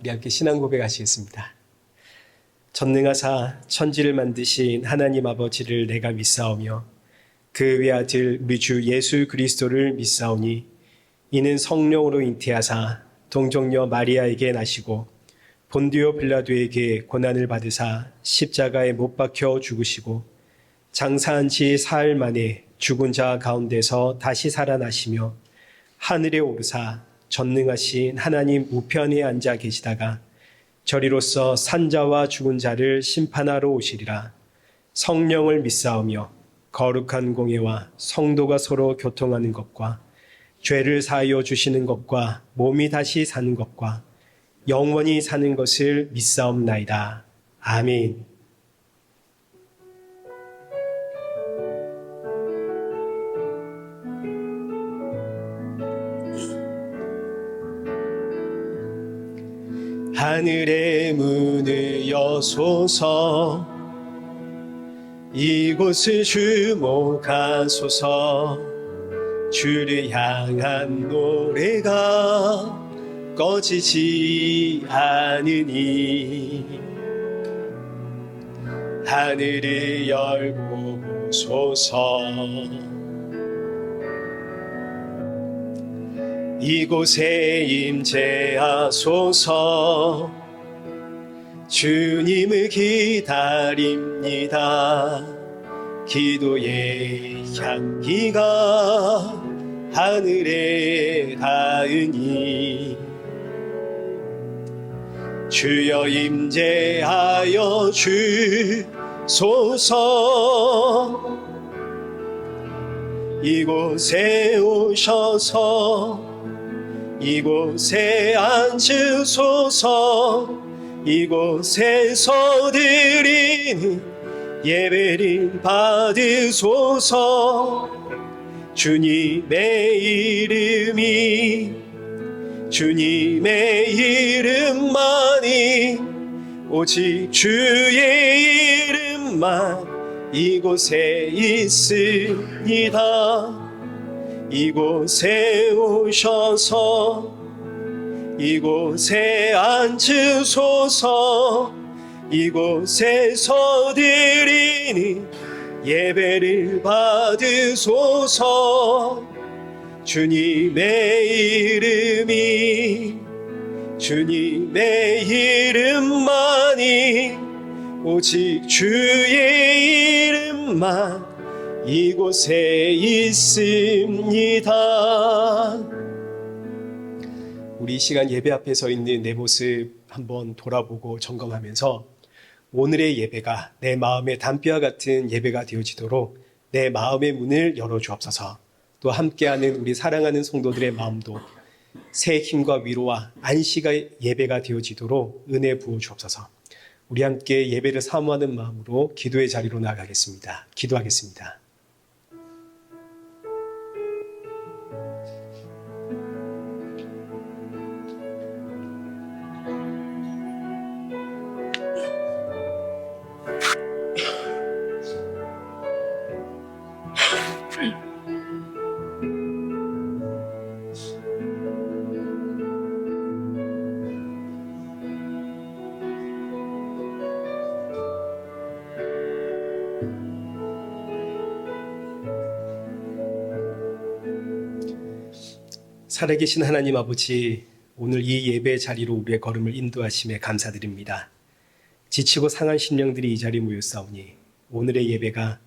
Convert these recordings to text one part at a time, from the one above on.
우리 함께 신앙 고백하시겠습니다. 전능하사 천지를 만드신 하나님 아버지를 내가 믿사오며 그 외아들 우리 주 예수 그리스도를 믿사오니 이는 성령으로 잉태하사 동정녀 마리아에게 나시고 본디오 빌라도에게 고난을 받으사 십자가에 못 박혀 죽으시고 장사한 지 사흘 만에 죽은 자 가운데서 다시 살아나시며 하늘에 오르사 전능하신 하나님 우편에 앉아 계시다가 저리로서 산자와 죽은 자를 심판하러 오시리라. 성령을 믿사오며 거룩한 공예와 성도가 서로 교통하는 것과 죄를 사하여 주시는 것과 몸이 다시 사는 것과 영원히 사는 것을 믿사옵나이다. 아멘. 하늘의 문을 여소서 이곳을 주목하소서 주를 향한 노래가 꺼지지 않으니 하늘을 열고 보소서 이곳에 임재하소서 주님을 기다립니다. 기도의 향기가 하늘에 닿으니 주여 임재하여 주소서 이곳에 오셔서 이곳에 앉으소서 이곳에서 드리는 예배를 받으소서 주님의 이름만이 오직 주의 이름만 이곳에 있습니다. 이곳에 오셔서 이곳에 앉으소서 이곳에서 드리는 예배를 받으소서 주님의 이름만이 오직 주의 이름만 이곳에 있습니다. 우리 이 시간 예배 앞에 서 있는 내 모습 한번 돌아보고 점검하면서 오늘의 예배가 내 마음의 담비와 같은 예배가 되어지도록 내 마음의 문을 열어주옵소서. 또 함께하는 우리 사랑하는 성도들의 마음도 새 힘과 위로와 안식의 예배가 되어지도록 은혜 부어주옵소서. 우리 함께 예배를 사모하는 마음으로 기도의 자리로 나아가겠습니다. 기도하겠습니다. 살아계신 하나님 아버지, 오늘 이 예배 자리로 우리의 걸음을 인도하심에 감사드립니다. 지치고 상한 심령들이 이 자리에 모였사오니 오늘의 예배가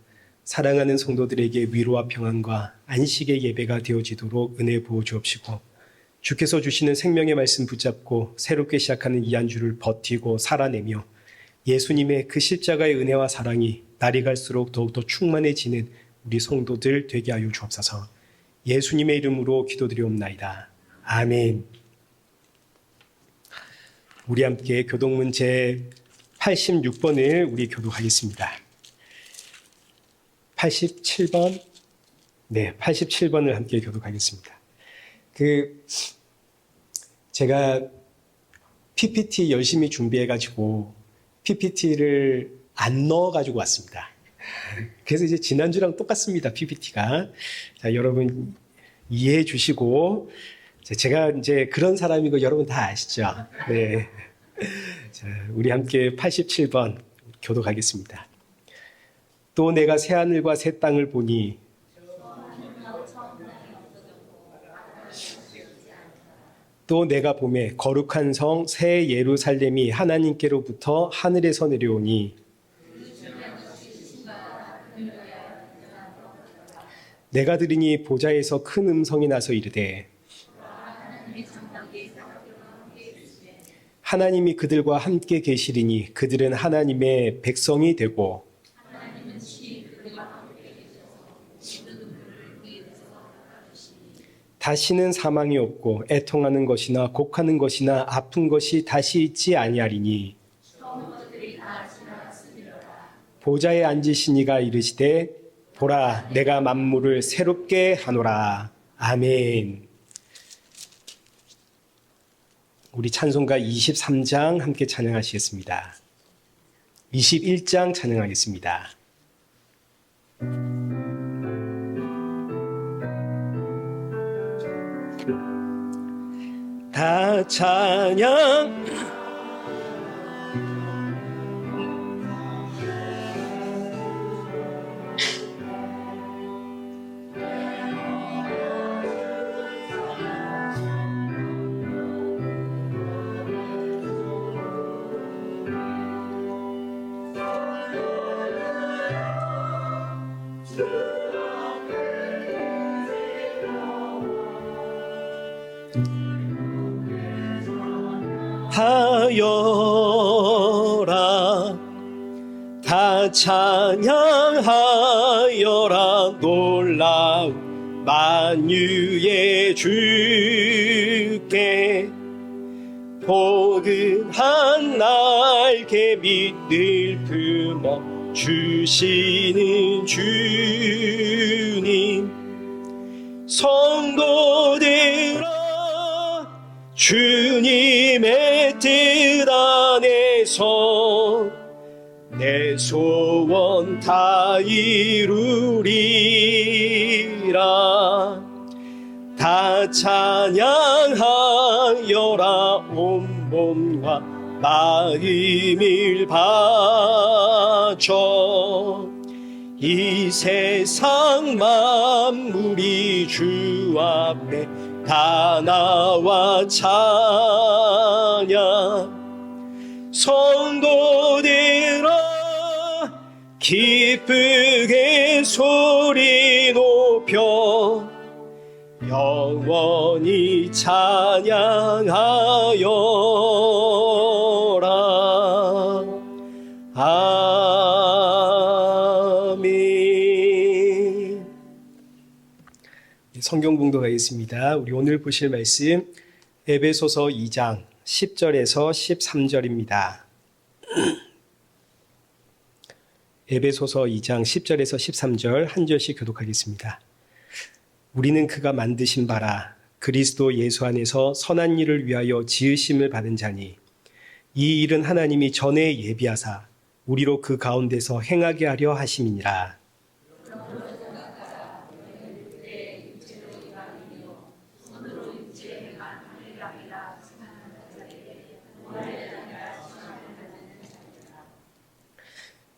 사랑하는 성도들에게 위로와 평안과 안식의 예배가 되어지도록 은혜 부어 주옵시고 주께서 주시는 생명의 말씀 붙잡고 새롭게 시작하는 이 한 주를 버티고 살아내며 예수님의 그 십자가의 은혜와 사랑이 날이 갈수록 더욱더 충만해지는 우리 성도들 되게 하여 주옵소서. 예수님의 이름으로 기도드리옵나이다. 아멘. 우리 함께 교동문 제 86번을 우리 교독하겠습니다. 87번, 네, 87번을 함께 교독하겠습니다. 제가 PPT 열심히 준비해가지고 PPT를 안 넣어가지고 왔습니다. 그래서 이제 지난주랑 똑같습니다. PPT가. 자, 여러분 이해해 주시고 제가 이제 그런 사람인 거 여러분 다 아시죠? 네. 자, 우리 함께 87번 교독하겠습니다. 또 내가 새 하늘과 새 땅을 보니 또 내가 보매 거룩한 성 새 예루살렘이 하나님께로부터 하늘에서 내려오니 내가 들으니 보좌에서 큰 음성이 나서 이르되 하나님이 그들과 함께 계시리니 그들은 하나님의 백성이 되고 다시는 사망이 없고 애통하는 것이나 곡하는 것이나 아픈 것이 다시 있지 아니하리니 보좌에 앉으신 이가 이르시되 보라 내가 만물을 새롭게 하노라. 아멘. 우리 찬송가 23장 함께 찬양하시겠습니다. 21장 찬양하겠습니다. 다 찬양 하여라 다 찬양하여라 놀라운 만유의 주께 포근한 날개 밑을 품어 주시는 주님 성도들아 주님의 뜻 안에서 내 소원 다 이루리라 다 찬양하여라 온 몸과 마음을 바쳐 이 세상 만물이 주 앞에 다 나와 찬양 성도들아 기쁘게 소리 높여 영원히 찬양하여라. 아멘. 성경 봉독하겠습니다. 우리 오늘 보실 말씀 에베소서 2장 10절에서 13절입니다. 에베소서 2장 10절에서 13절 한 절씩 교독하겠습니다. 우리는 그가 만드신 바라 그리스도 예수 안에서 선한 일을 위하여 지으심을 받은 자니 이 일은 하나님이 전에 예비하사 우리로 그 가운데서 행하게 하려 하심이니라.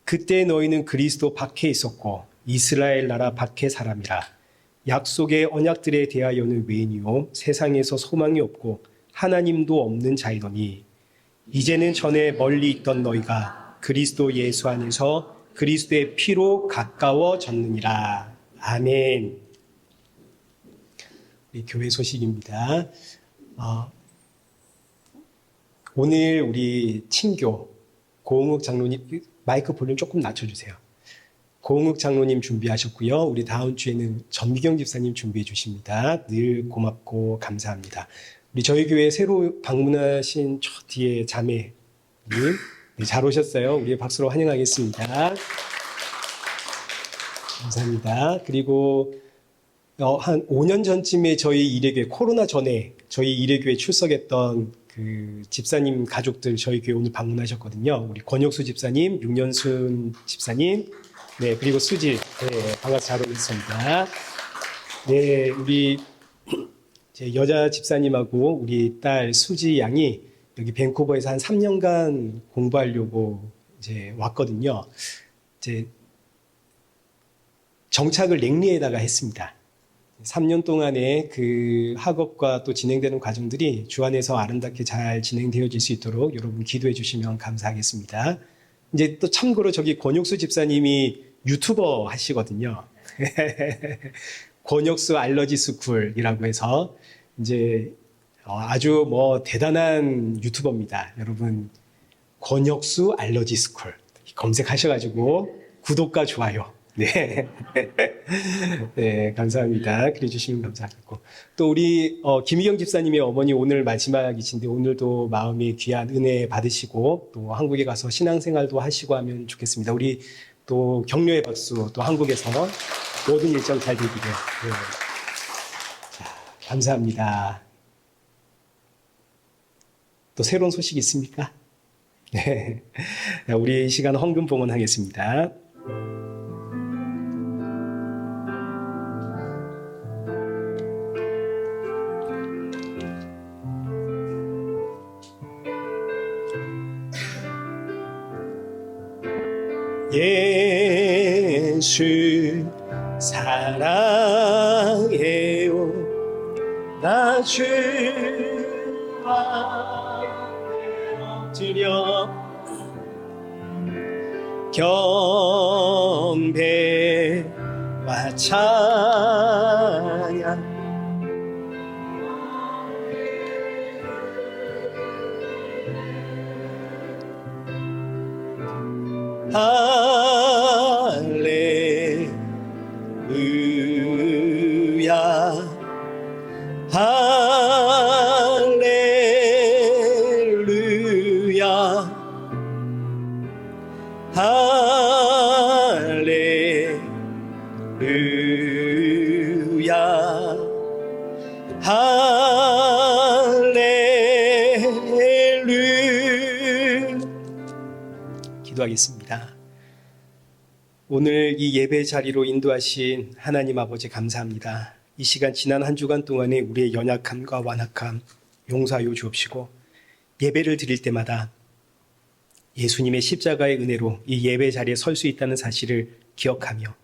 그때 너희는 그리스도 밖에 있었고 이스라엘 나라 밖의 사람이라. 약속의 언약들에 대하여는 외인이요 세상에서 소망이 없고 하나님도 없는 자이더니 이제는 전에 멀리 있던 너희가 그리스도 예수 안에서 그리스도의 피로 가까워졌느니라. 아멘. 우리 교회 소식입니다. 오늘 우리 친교 고흥욱 장로님 마이크 볼륨 조금 낮춰주세요. 고흥욱 장로님 준비하셨고요. 우리 다음 주에는 전미경 집사님 준비해 주십니다. 늘 고맙고 감사합니다. 우리 저희 교회 새로 방문하신 저 뒤에 자매님 네, 잘 오셨어요. 우리 박수로 환영하겠습니다. 감사합니다. 그리고 한 5년 전쯤에 저희 이래교회 코로나 전에 저희 이래교회 출석했던 그 집사님 가족들 저희 교회 오늘 방문하셨거든요. 우리 권혁수 집사님, 윤연순 집사님, 네 그리고 수지, 네 반갑게 잘 오셨습니다. 네 우리 제 여자 집사님하고 우리 딸 수지 양이 여기 밴쿠버에서 한 3년간 공부하려고 이제 왔거든요. 이제 정착을 랭리에다가 했습니다. 3년 동안의 그 학업과 또 진행되는 과정들이 주 안에서 아름답게 잘 진행되어질 수 있도록 여러분 기도해 주시면 감사하겠습니다. 이제 또 참고로 저기 권혁수 집사님이 유튜버 하시거든요. 권혁수 알러지 스쿨이라고 해서 이제 아주 뭐 대단한 유튜버입니다. 여러분 권혁수 알러지 스쿨 검색하셔가지고 구독과 좋아요. 네. 네, 감사합니다. 그래 주시면 감사하겠고. 또 우리 김희경 집사님의 어머니 오늘 마지막이신데 오늘도 마음이 귀한 은혜 받으시고 또 한국에 가서 신앙생활도 하시고 하면 좋겠습니다. 우리 또 격려의 박수 또 한국에서 모든 일정 잘 되기를. 네. 자, 감사합니다. 또 새로운 소식 있습니까? 네. 우리 이 시간 헌금 봉헌하겠습니다. 예수 사랑해요 나 주와 엎드려 경배와 찬양 할렐루야 할렐루야 할렐루야 할렐루야 기도하겠습니다. 오늘 이 예배 자리로 인도하신 하나님 아버지 감사합니다. 이 시간 지난 한 주간 동안에 우리의 연약함과 완악함 용서하여 주옵시고 예배를 드릴 때마다 예수님의 십자가의 은혜로 이 예배 자리에 설 수 있다는 사실을 기억하며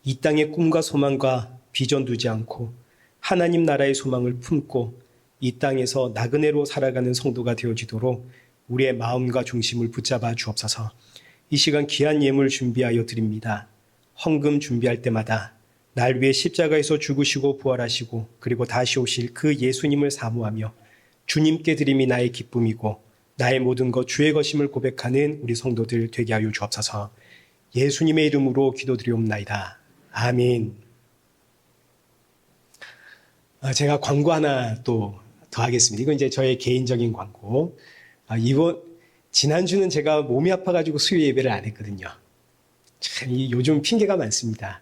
이 땅의 꿈과 소망과 비전 두지 않고 하나님 나라의 소망을 품고 이 땅에서 나그네로 살아가는 성도가 되어지도록 우리의 마음과 중심을 붙잡아 주옵소서. 이 시간 귀한 예물 준비하여 드립니다. 헌금 준비할 때마다 날 위해 십자가에서 죽으시고 부활하시고 그리고 다시 오실 그 예수님을 사모하며 주님께 드림이 나의 기쁨이고 나의 모든 것 주의 것임을 고백하는 우리 성도들 되게 하여 주옵소서. 예수님의 이름으로 기도드리옵나이다. 아멘. 제가 광고 하나 또 더 하겠습니다. 이건 이제 저의 개인적인 광고. 지난주는 제가 몸이 아파가지고 수요 예배를 안 했거든요. 참, 요즘 핑계가 많습니다.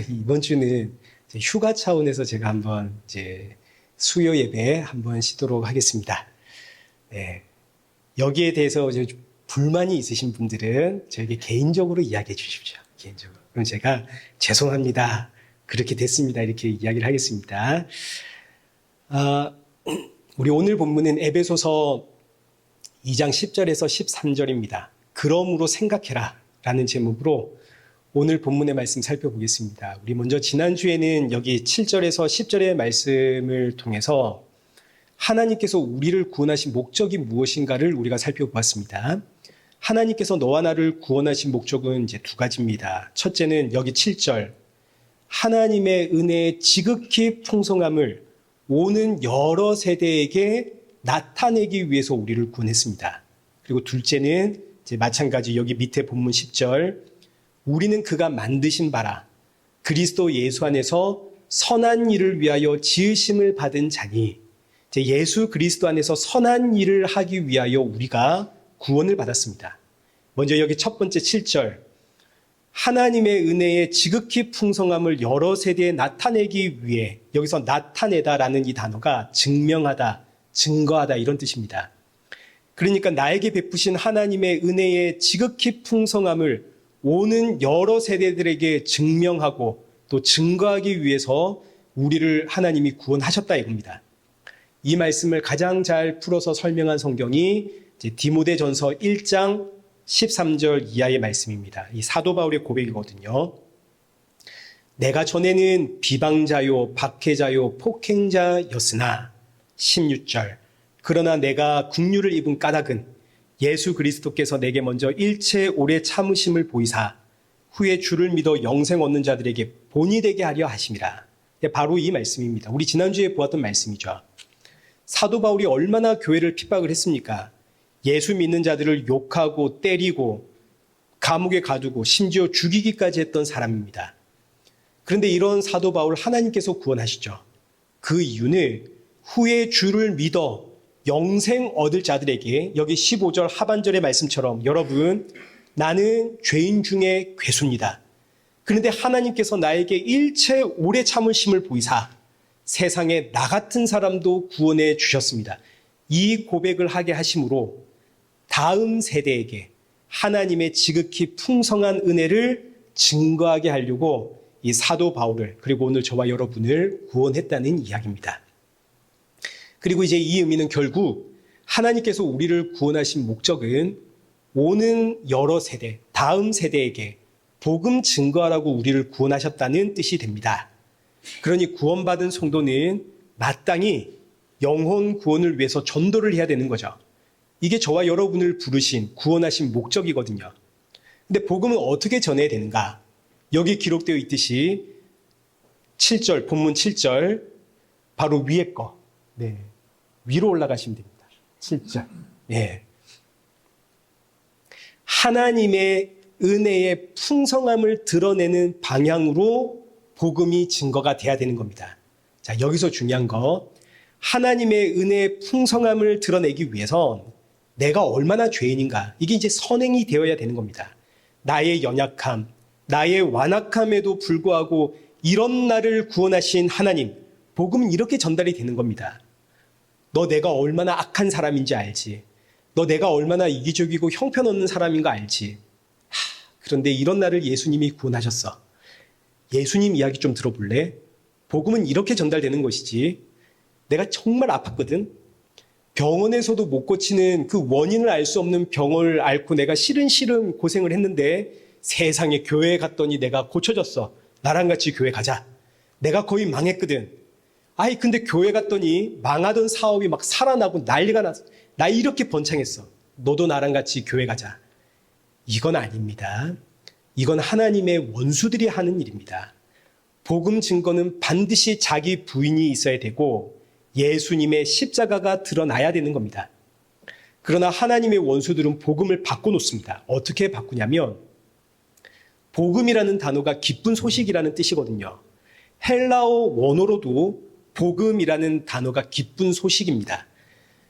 이번 주는 휴가 차원에서 제가 한번 이제 수요 예배 한번 시도록 하겠습니다. 네. 여기에 대해서 불만이 있으신 분들은 저에게 개인적으로 이야기해 주십시오. 개인적으로. 그럼 제가 죄송합니다. 그렇게 됐습니다. 이렇게 이야기를 하겠습니다. 우리 오늘 본문은 에베소서 2장 10절에서 13절입니다. 그러므로 생각해라 라는 제목으로 오늘 본문의 말씀 살펴보겠습니다. 우리 먼저 지난주에는 여기 7절에서 10절의 말씀을 통해서 하나님께서 우리를 구원하신 목적이 무엇인가를 우리가 살펴보았습니다. 하나님께서 너와 나를 구원하신 목적은 이제 두 가지입니다. 첫째는 여기 7절 하나님의 은혜의 지극히 풍성함을 오는 여러 세대에게 나타내기 위해서 우리를 구원했습니다. 그리고 둘째는 이제 마찬가지 여기 밑에 본문 10절 우리는 그가 만드신 바라 그리스도 예수 안에서 선한 일을 위하여 지으심을 받은 자니 이제 예수 그리스도 안에서 선한 일을 하기 위하여 우리가 구원을 받았습니다. 먼저 여기 첫 번째 7절 하나님의 은혜의 지극히 풍성함을 여러 세대에 나타내기 위해 여기서 나타내다라는 이 단어가 증명하다, 증거하다 이런 뜻입니다. 그러니까 나에게 베푸신 하나님의 은혜의 지극히 풍성함을 오는 여러 세대들에게 증명하고 또 증거하기 위해서 우리를 하나님이 구원하셨다 이겁니다. 이 말씀을 가장 잘 풀어서 설명한 성경이 이제 디모데전서 1장 13절 이하의 말씀입니다. 이 사도 바울의 고백이거든요. 내가 전에는 비방자요, 박해자요, 폭행자였으나 16절 그러나 내가 국류를 입은 까닭은 예수 그리스도께서 내게 먼저 일체 오래 참으심을 보이사 후에 주를 믿어 영생 얻는 자들에게 본이 되게 하려 하심이라. 바로 이 말씀입니다. 우리 지난주에 보았던 말씀이죠. 사도 바울이 얼마나 교회를 핍박을 했습니까? 예수 믿는 자들을 욕하고 때리고 감옥에 가두고 심지어 죽이기까지 했던 사람입니다. 그런데 이런 사도 바울 하나님께서 구원하시죠. 그 이유는 후에 주를 믿어 영생 얻을 자들에게, 여기 15절 하반절의 말씀처럼 여러분 나는 죄인 중에 괴수입니다. 그런데 하나님께서 나에게 일체 오래 참으심을 보이사 세상에 나 같은 사람도 구원해 주셨습니다. 이 고백을 하게 하심으로 다음 세대에게 하나님의 지극히 풍성한 은혜를 증거하게 하려고 이 사도 바울을, 그리고 오늘 저와 여러분을 구원했다는 이야기입니다. 그리고 이제 이 의미는 결국 하나님께서 우리를 구원하신 목적은 오는 여러 세대, 다음 세대에게 복음 증거하라고 우리를 구원하셨다는 뜻이 됩니다. 그러니 구원받은 성도는 마땅히 영혼 구원을 위해서 전도를 해야 되는 거죠. 이게 저와 여러분을 부르신, 구원하신 목적이거든요. 근데 복음은 어떻게 전해야 되는가? 여기 기록되어 있듯이 7절, 본문 7절, 바로 위에 거. 네. 위로 올라가시면 됩니다. 7절. 예. 하나님의 은혜의 풍성함을 드러내는 방향으로 복음이 증거가 돼야 되는 겁니다. 자, 여기서 중요한 거, 하나님의 은혜의 풍성함을 드러내기 위해선 내가 얼마나 죄인인가, 이게 이제 선행이 되어야 되는 겁니다. 나의 연약함, 나의 완악함에도 불구하고 이런 나를 구원하신 하나님, 복음은 이렇게 전달이 되는 겁니다. 너 내가 얼마나 악한 사람인지 알지? 너 내가 얼마나 이기적이고 형편없는 사람인 거 알지? 그런데 이런 나를 예수님이 구원하셨어. 예수님 이야기 좀 들어볼래? 복음은 이렇게 전달되는 것이지. 내가 정말 아팠거든. 병원에서도 못 고치는 그 원인을 알 수 없는 병을 앓고 내가 시름시름 고생을 했는데 세상에 교회에 갔더니 내가 고쳐졌어. 나랑 같이 교회 가자. 내가 거의 망했거든. 아이 근데 교회 갔더니 망하던 사업이 막 살아나고 난리가 났어. 나 이렇게 번창했어. 너도 나랑 같이 교회 가자. 이건 아닙니다. 이건 하나님의 원수들이 하는 일입니다. 복음 증거는 반드시 자기 부인이 있어야 되고 예수님의 십자가가 드러나야 되는 겁니다. 그러나 하나님의 원수들은 복음을 바꿔놓습니다. 어떻게 바꾸냐면 복음이라는 단어가 기쁜 소식이라는 뜻이거든요. 헬라어 원어로도 복음이라는 단어가 기쁜 소식입니다.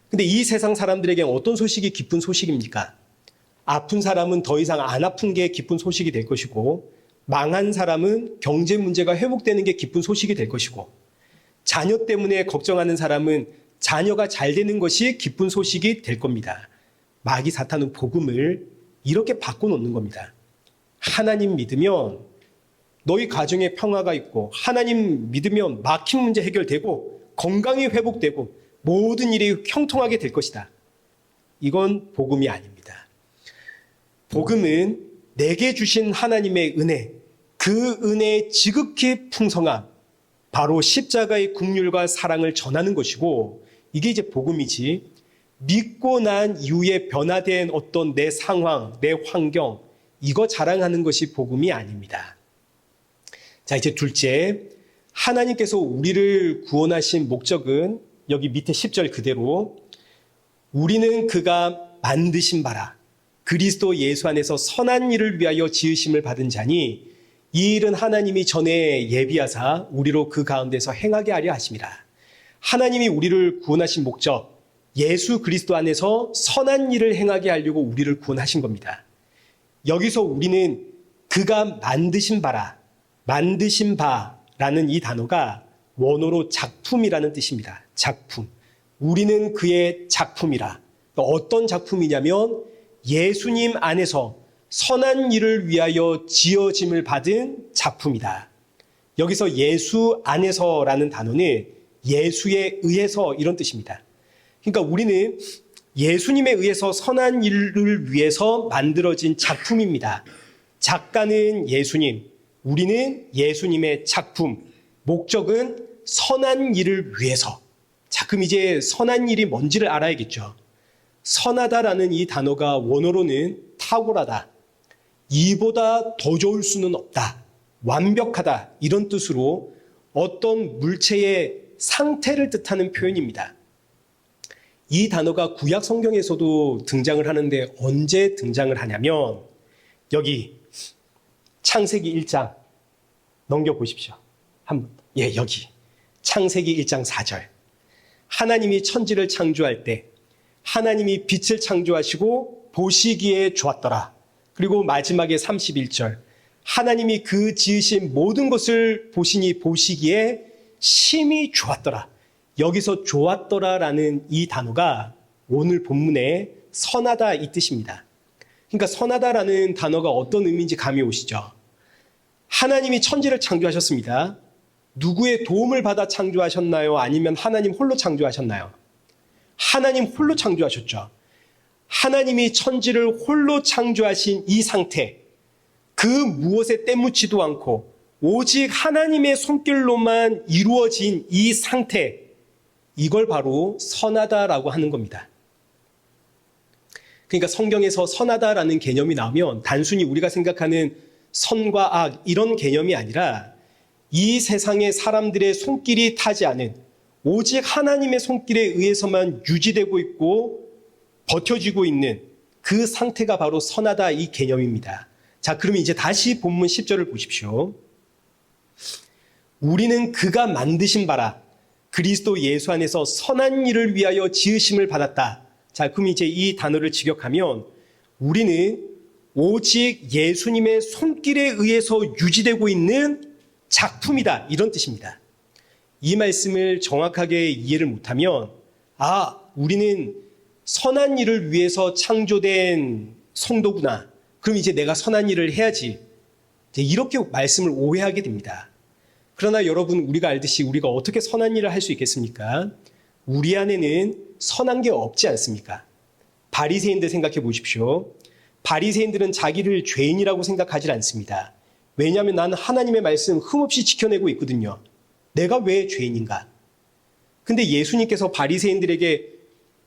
근데 이 세상 사람들에게는 어떤 소식이 기쁜 소식입니까? 아픈 사람은 더 이상 안 아픈 게 기쁜 소식이 될 것이고, 망한 사람은 경제 문제가 회복되는 게 기쁜 소식이 될 것이고, 자녀 때문에 걱정하는 사람은 자녀가 잘 되는 것이 기쁜 소식이 될 겁니다. 마귀 사탄은 복음을 이렇게 바꿔놓는 겁니다. 하나님 믿으면 너희 가정에 평화가 있고, 하나님 믿으면 막힌 문제 해결되고, 건강이 회복되고, 모든 일이 형통하게 될 것이다. 이건 복음이 아닙니다. 복음은 내게 주신 하나님의 은혜, 그 은혜의 지극히 풍성함, 바로 십자가의 긍휼과 사랑을 전하는 것이고, 이게 이제 복음이지, 믿고 난 이후에 변화된 어떤 내 상황, 내 환경, 이거 자랑하는 것이 복음이 아닙니다. 자, 이제 둘째, 하나님께서 우리를 구원하신 목적은 여기 밑에 10절 그대로, 우리는 그가 만드신 바라 그리스도 예수 안에서 선한 일을 위하여 지으심을 받은 자니 이 일은 하나님이 전에 예비하사 우리로 그 가운데서 행하게 하려 하심이라. 하나님이 우리를 구원하신 목적, 예수 그리스도 안에서 선한 일을 행하게 하려고 우리를 구원하신 겁니다. 여기서 우리는 그가 만드신 바라, 만드신 바라는 이 단어가 원어로 작품이라는 뜻입니다. 작품. 우리는 그의 작품이라. 어떤 작품이냐면 예수님 안에서 선한 일을 위하여 지어짐을 받은 작품이다. 여기서 예수 안에서라는 단어는 예수에 의해서 이런 뜻입니다. 그러니까 우리는 예수님에 의해서 선한 일을 위해서 만들어진 작품입니다. 작가는 예수님, 우리는 예수님의 작품, 목적은 선한 일을 위해서. 자, 그럼 이제 선한 일이 뭔지를 알아야겠죠. 선하다라는 이 단어가 원어로는 탁월하다, 이보다 더 좋을 수는 없다, 완벽하다, 이런 뜻으로 어떤 물체의 상태를 뜻하는 표현입니다. 이 단어가 구약 성경에서도 등장을 하는데 언제 등장을 하냐면 여기 창세기 1장 넘겨보십시오. 여기 창세기 1장 4절. 하나님이 천지를 창조할 때 하나님이 빛을 창조하시고 보시기에 좋았더라. 그리고 마지막에 31절. 하나님이 그 지으신 모든 것을 보시니 보시기에 심히 좋았더라. 여기서 좋았더라라는 이 단어가 오늘 본문에 선하다 이 뜻입니다. 그러니까 선하다라는 단어가 어떤 의미인지 감이 오시죠? 하나님이 천지를 창조하셨습니다. 누구의 도움을 받아 창조하셨나요? 아니면 하나님 홀로 창조하셨나요? 하나님 홀로 창조하셨죠. 하나님이 천지를 홀로 창조하신 이 상태, 그 무엇에 때묻지도 않고 오직 하나님의 손길로만 이루어진 이 상태, 이걸 바로 선하다라고 하는 겁니다. 그러니까 성경에서 선하다라는 개념이 나오면 단순히 우리가 생각하는 선과 악 이런 개념이 아니라 이 세상의 사람들의 손길이 타지 않은 오직 하나님의 손길에 의해서만 유지되고 있고 버텨지고 있는 그 상태가 바로 선하다 이 개념입니다. 자, 그러면 이제 다시 본문 10절을 보십시오. 우리는 그가 만드신 바라 그리스도 예수 안에서 선한 일을 위하여 지으심을 받았다. 자, 그럼 이제 이 단어를 직역하면 우리는 오직 예수님의 손길에 의해서 유지되고 있는 작품이다. 이런 뜻입니다. 이 말씀을 정확하게 이해를 못하면 우리는 선한 일을 위해서 창조된 성도구나. 그럼 이제 내가 선한 일을 해야지. 이렇게 말씀을 오해하게 됩니다. 그러나 여러분, 우리가 알듯이 우리가 어떻게 선한 일을 할 수 있겠습니까? 우리 안에는 선한 게 없지 않습니까? 바리새인들 생각해 보십시오. 바리새인들은 자기를 죄인이라고 생각하지 않습니다. 왜냐하면 나는 하나님의 말씀 흠없이 지켜내고 있거든요. 내가 왜 죄인인가? 근데 예수님께서 바리새인들에게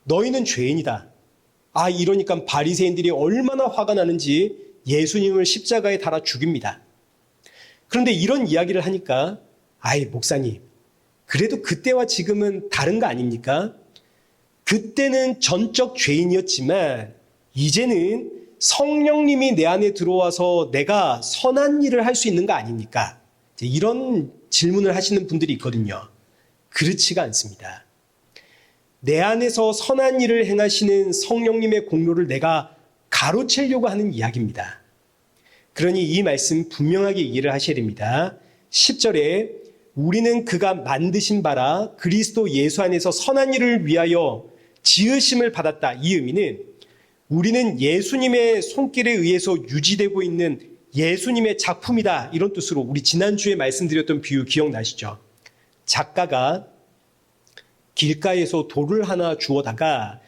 너희는 죄인이다. 이러니까 바리새인들이 얼마나 화가 나는지 예수님을 십자가에 달아 죽입니다. 그런데 이런 이야기를 하니까 목사님, 그래도 그때와 지금은 다른 거 아닙니까? 그때는 전적 죄인이었지만 이제는 성령님이 내 안에 들어와서 내가 선한 일을 할 수 있는 거 아닙니까? 이런 질문을 하시는 분들이 있거든요. 그렇지가 않습니다. 내 안에서 선한 일을 행하시는 성령님의 공로를 내가 가로채려고 하는 이야기입니다. 그러니 이 말씀 분명하게 이해를 하셔야 됩니다. 10절에 우리는 그가 만드신 바라 그리스도 예수 안에서 선한 일을 위하여 지으심을 받았다. 이 의미는 우리는 예수님의 손길에 의해서 유지되고 있는 예수님의 작품이다. 이런 뜻으로 우리 지난주에 말씀드렸던 비유 기억나시죠? 작가가 길가에서 돌을 하나 주워다가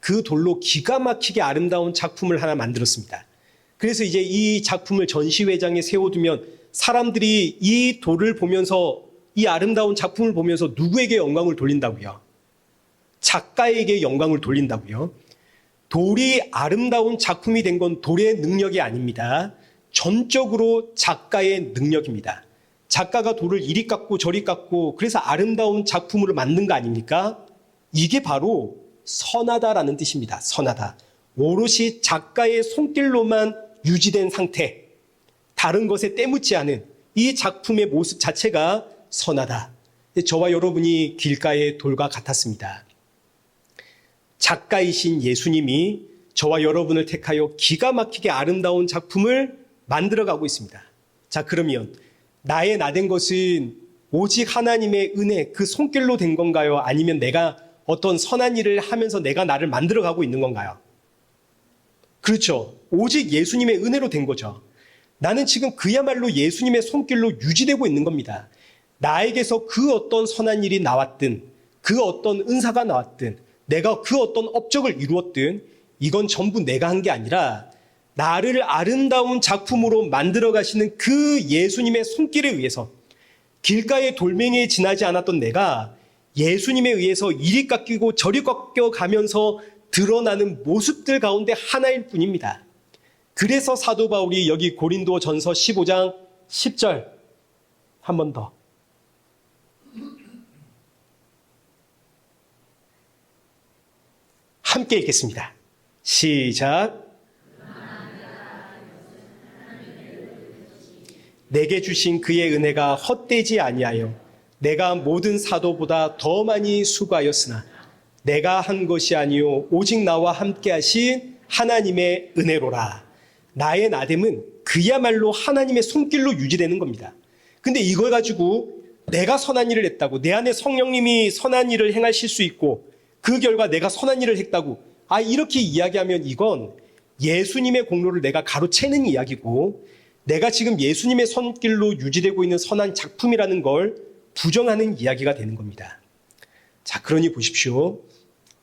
그 돌로 기가 막히게 아름다운 작품을 하나 만들었습니다. 그래서 이제 이 작품을 전시회장에 세워두면 사람들이 이 돌을 보면서 이 아름다운 작품을 보면서 누구에게 영광을 돌린다고요? 작가에게 영광을 돌린다고요? 돌이 아름다운 작품이 된 건 돌의 능력이 아닙니다. 전적으로 작가의 능력입니다. 작가가 돌을 이리 깎고 저리 깎고 그래서 아름다운 작품으로 만든 거 아닙니까? 이게 바로 선하다라는 뜻입니다. 선하다. 오롯이 작가의 손길로만 유지된 상태, 다른 것에 때묻지 않은 이 작품의 모습 자체가 선하다. 저와 여러분이 길가의 돌과 같았습니다. 작가이신 예수님이 저와 여러분을 택하여 기가 막히게 아름다운 작품을 만들어가고 있습니다. 자, 그러면 나의 나된 것은 오직 하나님의 은혜, 그 손길로 된 건가요? 아니면 내가 어떤 선한 일을 하면서 내가 나를 만들어가고 있는 건가요? 그렇죠. 오직 예수님의 은혜로 된 거죠. 나는 지금 그야말로 예수님의 손길로 유지되고 있는 겁니다. 나에게서 그 어떤 선한 일이 나왔든, 그 어떤 은사가 나왔든, 내가 그 어떤 업적을 이루었든, 이건 전부 내가 한 게 아니라 나를 아름다운 작품으로 만들어 가시는 그 예수님의 손길에 의해서, 길가에 돌멩이에 지나지 않았던 내가 예수님에 의해서 이리 깎이고 저리 꺾여 가면서 드러나는 모습들 가운데 하나일 뿐입니다. 그래서 사도 바울이 여기 고린도 전서 15장 10절 한 번 더. 함께 읽겠습니다. 시작. 내게 주신 그의 은혜가 헛되지 아니하여 내가 모든 사도보다 더 많이 수고하였으나 내가 한 것이 아니요 오직 나와 함께 하신 하나님의 은혜로라. 나의 나됨은 그야말로 하나님의 손길로 유지되는 겁니다. 근데 이걸 가지고 내가 선한 일을 했다고, 내 안에 성령님이 선한 일을 행하실 수 있고 그 결과 내가 선한 일을 했다고, 이렇게 이야기하면 이건 예수님의 공로를 내가 가로채는 이야기고, 내가 지금 예수님의 손길로 유지되고 있는 선한 작품이라는 걸 부정하는 이야기가 되는 겁니다. 자, 그러니 보십시오.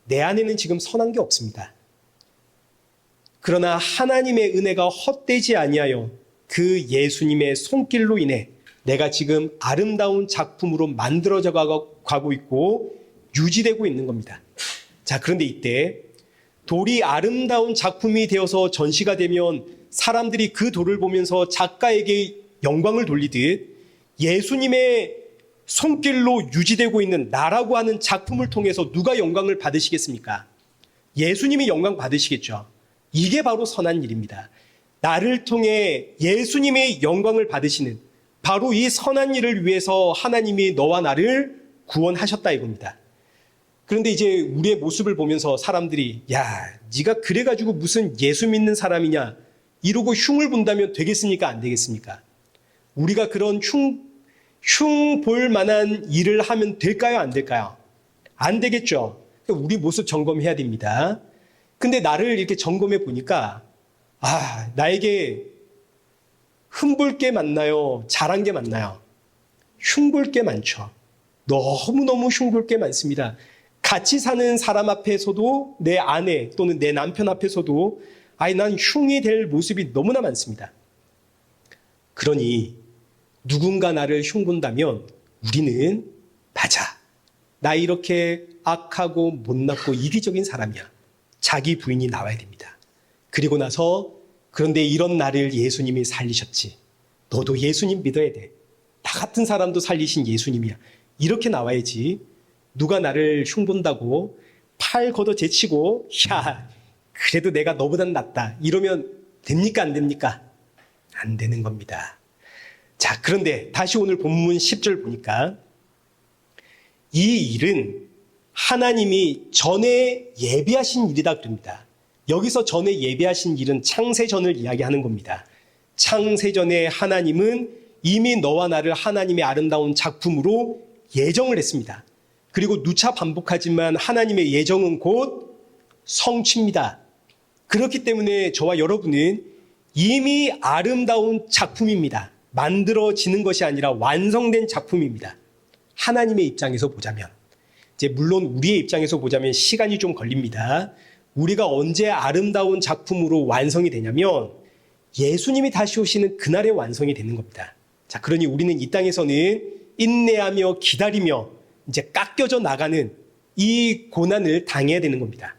내 안에는 지금 선한 게 없습니다. 그러나 하나님의 은혜가 헛되지 아니하여 그 예수님의 손길로 인해 내가 지금 아름다운 작품으로 만들어져 가고 있고 유지되고 있는 겁니다. 자, 그런데 이때 돌이 아름다운 작품이 되어서 전시가 되면 사람들이 그 돌을 보면서 작가에게 영광을 돌리듯 예수님의 손길로 유지되고 있는 나라고 하는 작품을 통해서 누가 영광을 받으시겠습니까? 예수님이 영광 받으시겠죠. 이게 바로 선한 일입니다. 나를 통해 예수님의 영광을 받으시는 바로 이 선한 일을 위해서 하나님이 너와 나를 구원하셨다 이겁니다. 그런데 이제 우리의 모습을 보면서 사람들이 네가 그래가지고 무슨 예수 믿는 사람이냐 이러고 흉을 본다면 되겠습니까? 안 되겠습니까? 우리가 그런 흉 볼 만한 일을 하면 될까요? 안 될까요? 안 되겠죠. 우리 모습 점검해야 됩니다. 근데 나를 이렇게 점검해 보니까 나에게 흠볼 게 많나요? 잘한 게 많나요? 흉볼 게 많죠. 너무너무 흉볼 게 많습니다. 같이 사는 사람 앞에서도, 내 아내 또는 내 남편 앞에서도 난 흉이 될 모습이 너무나 많습니다. 그러니 누군가 나를 흉본다면 우리는 맞아, 나 이렇게 악하고 못났고 이기적인 사람이야, 자기 부인이 나와야 됩니다. 그리고 나서 그런데 이런 나를 예수님이 살리셨지, 너도 예수님 믿어야 돼, 나 같은 사람도 살리신 예수님이야, 이렇게 나와야지. 누가 나를 흉본다고 팔 걷어 제치고 그래도 내가 너보단 낫다 이러면 됩니까? 안 됩니까? 안 되는 겁니다. 자, 그런데 다시 오늘 본문 10절 보니까 이 일은 하나님이 전에 예비하신 일이다 그럽니다. 여기서 전에 예비하신 일은 창세전을 이야기하는 겁니다. 창세전에 하나님은 이미 너와 나를 하나님의 아름다운 작품으로 예정을 했습니다. 그리고 누차 반복하지만 하나님의 예정은 곧 성취입니다. 그렇기 때문에 저와 여러분은 이미 아름다운 작품입니다. 만들어지는 것이 아니라 완성된 작품입니다. 하나님의 입장에서 보자면, 이제 물론 우리의 입장에서 보자면 시간이 좀 걸립니다. 우리가 언제 아름다운 작품으로 완성이 되냐면 예수님이 다시 오시는 그날에 완성이 되는 겁니다. 자, 그러니 우리는 이 땅에서는 인내하며 기다리며 이제 깎여져 나가는 이 고난을 당해야 되는 겁니다.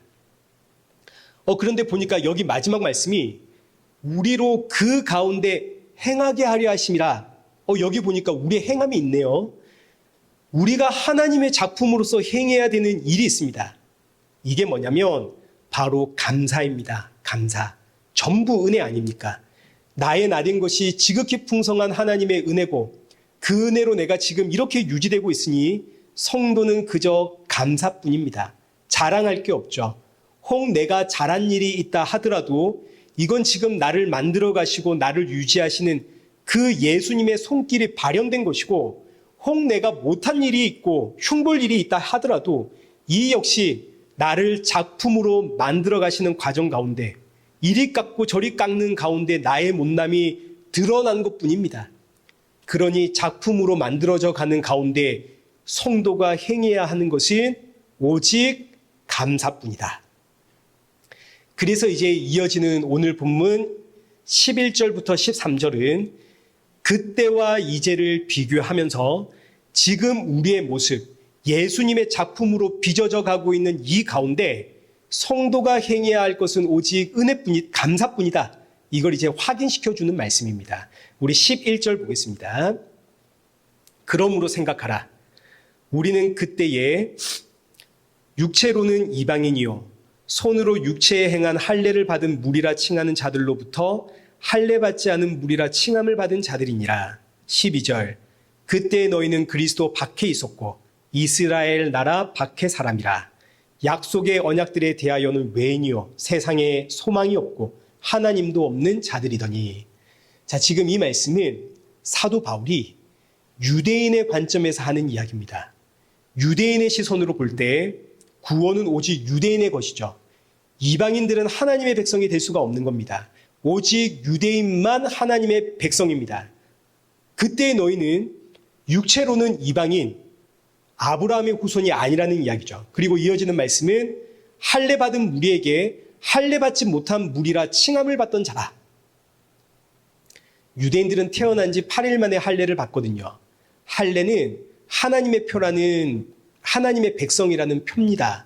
그런데 보니까 여기 마지막 말씀이 우리로 그 가운데 행하게 하려 하심이라. 여기 보니까 우리의 행함이 있네요. 우리가 하나님의 작품으로서 행해야 되는 일이 있습니다. 이게 뭐냐면 바로 감사입니다. 감사. 전부 은혜 아닙니까? 나의 나된 것이 지극히 풍성한 하나님의 은혜고 그 은혜로 내가 지금 이렇게 유지되고 있으니 성도는 그저 감사뿐입니다. 자랑할 게 없죠. 혹 내가 잘한 일이 있다 하더라도 이건 지금 나를 만들어 가시고 나를 유지하시는 그 예수님의 손길이 발현된 것이고, 혹 내가 못한 일이 있고 흉볼 일이 있다 하더라도 이 역시 나를 작품으로 만들어 가시는 과정 가운데, 이리 깎고 저리 깎는 가운데 나의 못남이 드러난 것뿐입니다. 그러니 작품으로 만들어져 가는 가운데 성도가 행해야 하는 것은 오직 감사뿐이다. 그래서 이제 이어지는 오늘 본문 11절부터 13절은 그때와 이제를 비교하면서 지금 우리의 모습, 예수님의 작품으로 빚어져 가고 있는 이 가운데 성도가 행해야 할 것은 오직 은혜뿐이, 감사뿐이다. 이걸 이제 확인시켜주는 말씀입니다. 우리 11절 보겠습니다. 그러므로 생각하라. 우리는 그때에 육체로는 이방인이요 손으로 육체에 행한 할례를 받은 무리라 칭하는 자들로부터 할례 받지 않은 무리라 칭함을 받은 자들이니라. 12절 그때 너희는 그리스도 밖에 있었고 이스라엘 나라 밖의 사람이라. 약속의 언약들에 대하여는 외인이요 세상에 소망이 없고 하나님도 없는 자들이더니. 자, 지금 이 말씀은 사도 바울이 유대인의 관점에서 하는 이야기입니다. 유대인의 시선으로 볼 때 구원은 오직 유대인의 것이죠. 이방인들은 하나님의 백성이 될 수가 없는 겁니다. 오직 유대인만 하나님의 백성입니다. 그때 너희는 육체로는 이방인, 아브라함의 후손이 아니라는 이야기죠. 그리고 이어지는 말씀은 할례 받은 무리에게 할례 받지 못한 무리라 칭함을 받던 자라. 유대인들은 태어난 지 8일 만에 할례를 받거든요. 할례는 하나님의 표라는 하나님의 백성이라는 표입니다.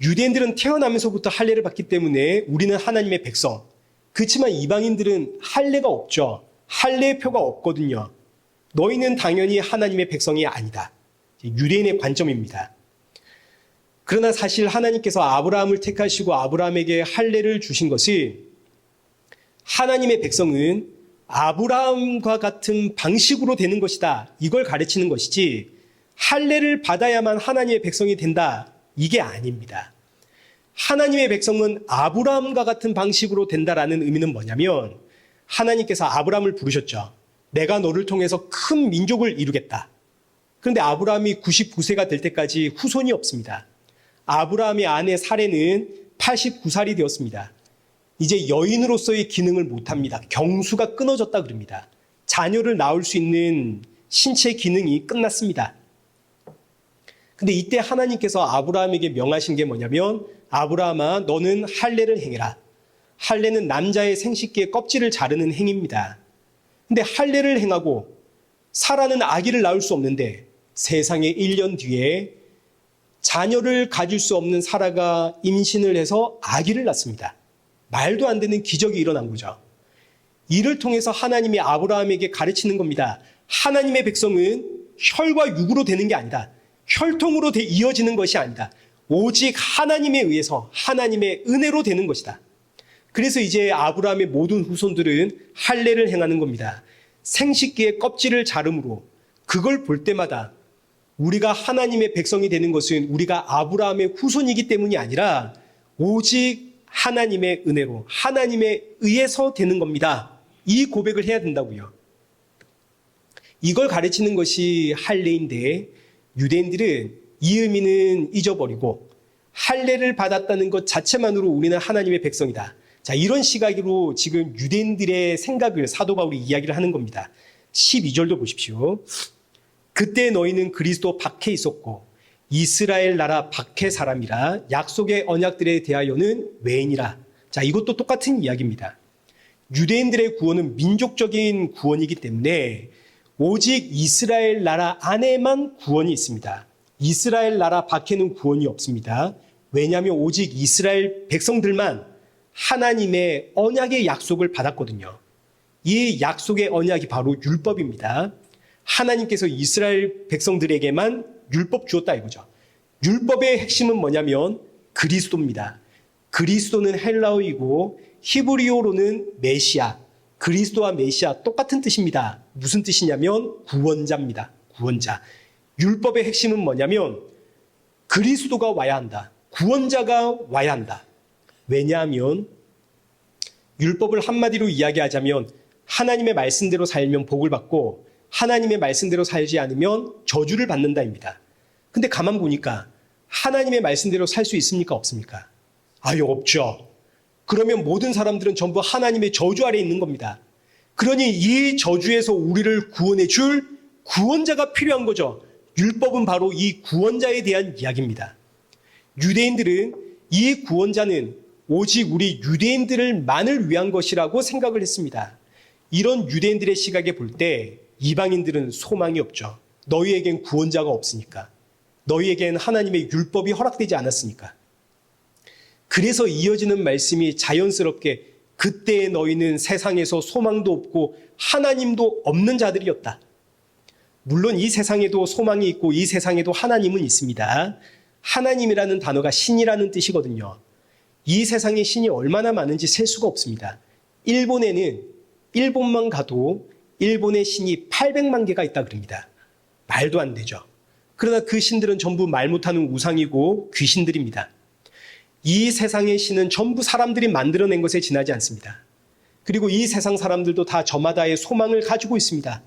유대인들은 태어나면서부터 할례를 받기 때문에 우리는 하나님의 백성. 그렇지만 이방인들은 할례가 없죠. 할례의 표가 없거든요. 너희는 당연히 하나님의 백성이 아니다. 유대인의 관점입니다. 그러나 사실 하나님께서 아브라함을 택하시고 아브라함에게 할례를 주신 것이 하나님의 백성은 아브라함과 같은 방식으로 되는 것이다. 이걸 가르치는 것이지 할례를 받아야만 하나님의 백성이 된다. 이게 아닙니다. 하나님의 백성은 아브라함과 같은 방식으로 된다라는 의미는 뭐냐면 하나님께서 아브라함을 부르셨죠. 내가 너를 통해서 큰 민족을 이루겠다. 그런데 아브라함이 99세가 될 때까지 후손이 없습니다. 아브라함의 아내 사레는 89살이 되었습니다. 이제 여인으로서의 기능을 못합니다. 경수가 끊어졌다 그럽니다. 자녀를 낳을 수 있는 신체 기능이 끝났습니다. 근데 이때 하나님께서 아브라함에게 명하신 게 뭐냐면 아브라함아 너는 할례를 행해라. 할례는 남자의 생식기의 껍질을 자르는 행위입니다. 근데 할례를 행하고 사라는 아기를 낳을 수 없는데 세상에 1년 뒤에 자녀를 가질 수 없는 사라가 임신을 해서 아기를 낳습니다. 말도 안 되는 기적이 일어난 거죠. 이를 통해서 하나님이 아브라함에게 가르치는 겁니다. 하나님의 백성은 혈과 육으로 되는 게 아니다. 혈통으로 이어지는 것이 아니다. 오직 하나님에 의해서 하나님의 은혜로 되는 것이다. 그래서 이제 아브라함의 모든 후손들은 할례를 행하는 겁니다. 생식기의 껍질을 자름으로 그걸 볼 때마다 우리가 하나님의 백성이 되는 것은 우리가 아브라함의 후손이기 때문이 아니라 오직 하나님의 은혜로 하나님에 의해서 되는 겁니다. 이 고백을 해야 된다고요. 이걸 가르치는 것이 할례인데 유대인들은 이 의미는 잊어버리고 할례를 받았다는 것 자체만으로 우리는 하나님의 백성이다. 자, 이런 시각으로 지금 유대인들의 생각을 사도 바울이 이야기를 하는 겁니다. 12절도 보십시오. 그때 너희는 그리스도 밖에 있었고 이스라엘 나라 밖의 사람이라 약속의 언약들에 대하여는 외인이라. 자, 이것도 똑같은 이야기입니다. 유대인들의 구원은 민족적인 구원이기 때문에 오직 이스라엘 나라 안에만 구원이 있습니다. 이스라엘 나라 밖에는 구원이 없습니다. 왜냐하면 오직 이스라엘 백성들만 하나님의 언약의 약속을 받았거든요. 이 약속의 언약이 바로 율법입니다. 하나님께서 이스라엘 백성들에게만 율법 주었다 이거죠. 율법의 핵심은 뭐냐면 그리스도입니다. 그리스도는 헬라어이고 히브리어로는 메시아. 그리스도와 메시아 똑같은 뜻입니다. 무슨 뜻이냐면 구원자입니다. 구원자. 율법의 핵심은 뭐냐면 그리스도가 와야 한다. 구원자가 와야 한다. 왜냐하면 율법을 한마디로 이야기하자면 하나님의 말씀대로 살면 복을 받고 하나님의 말씀대로 살지 않으면 저주를 받는다입니다. 근데 가만 보니까 하나님의 말씀대로 살 수 있습니까? 없습니까? 아유, 없죠. 그러면 모든 사람들은 전부 하나님의 저주 아래에 있는 겁니다. 그러니 이 저주에서 우리를 구원해 줄 구원자가 필요한 거죠. 율법은 바로 이 구원자에 대한 이야기입니다. 유대인들은 이 구원자는 오직 우리 유대인들만을 위한 것이라고 생각을 했습니다. 이런 유대인들의 시각에 볼 때 이방인들은 소망이 없죠. 너희에겐 구원자가 없으니까. 너희에겐 하나님의 율법이 허락되지 않았으니까. 그래서 이어지는 말씀이 자연스럽게 그때의 너희는 세상에서 소망도 없고 하나님도 없는 자들이었다. 물론 이 세상에도 소망이 있고 이 세상에도 하나님은 있습니다. 하나님이라는 단어가 신이라는 뜻이거든요. 이 세상에 신이 얼마나 많은지 셀 수가 없습니다. 일본만 가도 일본의 신이 800만 개가 있다 그럽니다. 말도 안 되죠. 그러나 그 신들은 전부 말 못하는 우상이고 귀신들입니다. 이 세상의 신은 전부 사람들이 만들어낸 것에 지나지 않습니다. 그리고 이 세상 사람들도 다 저마다의 소망을 가지고 있습니다.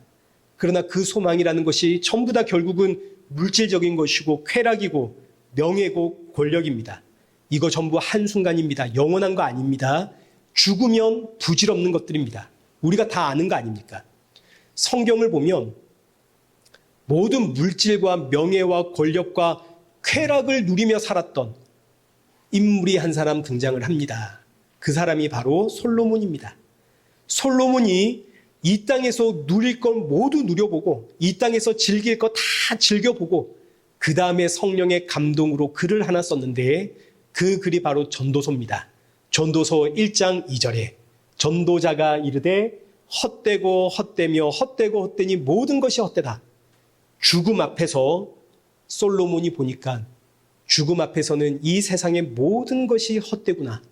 그러나 그 소망이라는 것이 전부 다 결국은 물질적인 것이고 쾌락이고 명예고 권력입니다. 이거 전부 한순간입니다. 영원한 거 아닙니다. 죽으면 부질없는 것들입니다. 우리가 다 아는 거 아닙니까? 성경을 보면 모든 물질과 명예와 권력과 쾌락을 누리며 살았던 인물이 한 사람 등장을 합니다. 그 사람이 바로 솔로몬입니다. 솔로몬이 이 땅에서 누릴 건 모두 누려보고 이 땅에서 즐길 거 다 즐겨보고 그 다음에 성령의 감동으로 글을 하나 썼는데 그 글이 바로 전도서입니다. 전도서 1장 2절에 전도자가 이르되 헛되고 헛되며 헛되고 헛되니 모든 것이 헛되다. 죽음 앞에서 솔로몬이 보니까 죽음 앞에서는 이 세상의 모든 것이 헛되구나.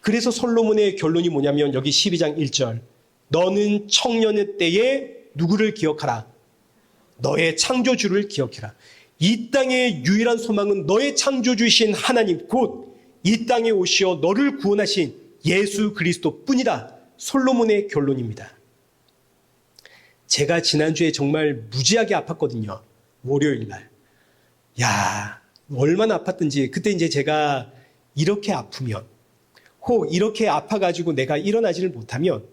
그래서 솔로몬의 결론이 뭐냐면 여기 12장 1절 너는 청년의 때에 누구를 기억하라. 너의 창조주를 기억해라. 이 땅의 유일한 소망은 너의 창조주이신 하나님 곧 이 땅에 오시어 너를 구원하신 예수 그리스도 뿐이다. 솔로몬의 결론입니다. 제가 지난주에 정말 무지하게 아팠거든요. 월요일 날. 야, 얼마나 아팠던지 그때 이제 제가 이렇게 아프면 혹 이렇게 아파가지고 내가 일어나지를 못하면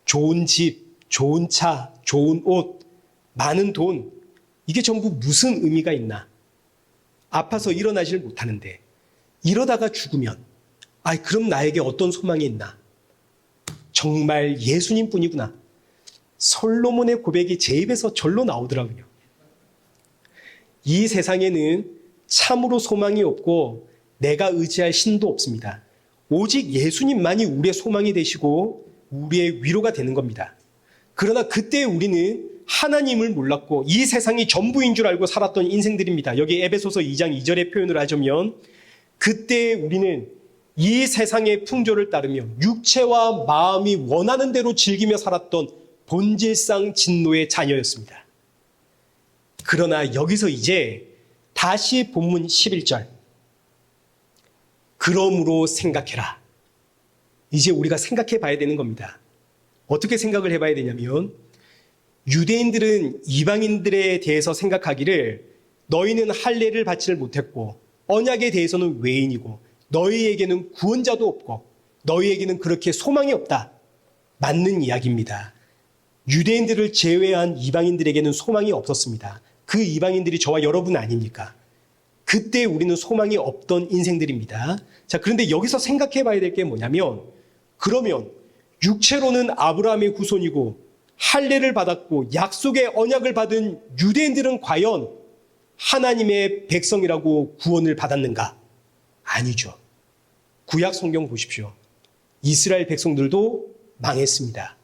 좋은 집, 좋은 차, 좋은 옷, 많은 돈 이게 전부 무슨 의미가 있나? 아파서 일어나지를 못하는데 이러다가 죽으면 그럼 나에게 어떤 소망이 있나? 정말 예수님뿐이구나. 솔로몬의 고백이 제 입에서 절로 나오더라고요. 이 세상에는 참으로 소망이 없고 내가 의지할 신도 없습니다. 오직 예수님만이 우리의 소망이 되시고 우리의 위로가 되는 겁니다. 그러나 그때 우리는 하나님을 몰랐고 이 세상이 전부인 줄 알고 살았던 인생들입니다. 여기 에베소서 2장 2절의 표현을 하자면 그때 우리는 이 세상의 풍조를 따르며 육체와 마음이 원하는 대로 즐기며 살았던 본질상 진노의 자녀였습니다. 그러나 여기서 이제 다시 본문 11절 그러므로 생각해라. 이제 우리가 생각해 봐야 되는 겁니다. 어떻게 생각을 해봐야 되냐면 유대인들은 이방인들에 대해서 생각하기를 너희는 할례를 받지를 못했고 언약에 대해서는 외인이고 너희에게는 구원자도 없고 너희에게는 그렇게 소망이 없다. 맞는 이야기입니다. 유대인들을 제외한 이방인들에게는 소망이 없었습니다. 그 이방인들이 저와 여러분 아닙니까? 그때 우리는 소망이 없던 인생들입니다. 자, 그런데 여기서 생각해 봐야 될 게 뭐냐면 그러면 육체로는 아브라함의 후손이고 할례를 받았고 약속의 언약을 받은 유대인들은 과연 하나님의 백성이라고 구원을 받았는가? 아니죠. 구약 성경 보십시오. 이스라엘 백성들도 망했습니다.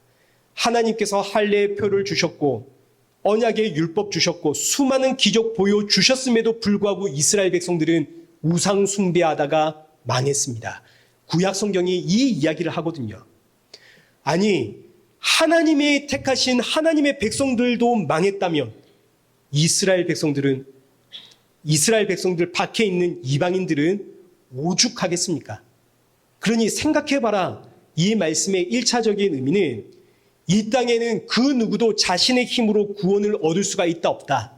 하나님께서 할례의 표를 주셨고 언약의 율법 주셨고 수많은 기적 보여주셨음에도 불구하고 이스라엘 백성들은 우상 숭배하다가 망했습니다. 구약 성경이 이 이야기를 하거든요. 아니 하나님이 택하신 하나님의 백성들도 망했다면 이스라엘 백성들 밖에 있는 이방인들은 오죽하겠습니까? 그러니 생각해봐라. 이 말씀의 1차적인 의미는 이 땅에는 그 누구도 자신의 힘으로 구원을 얻을 수가 있다 없다?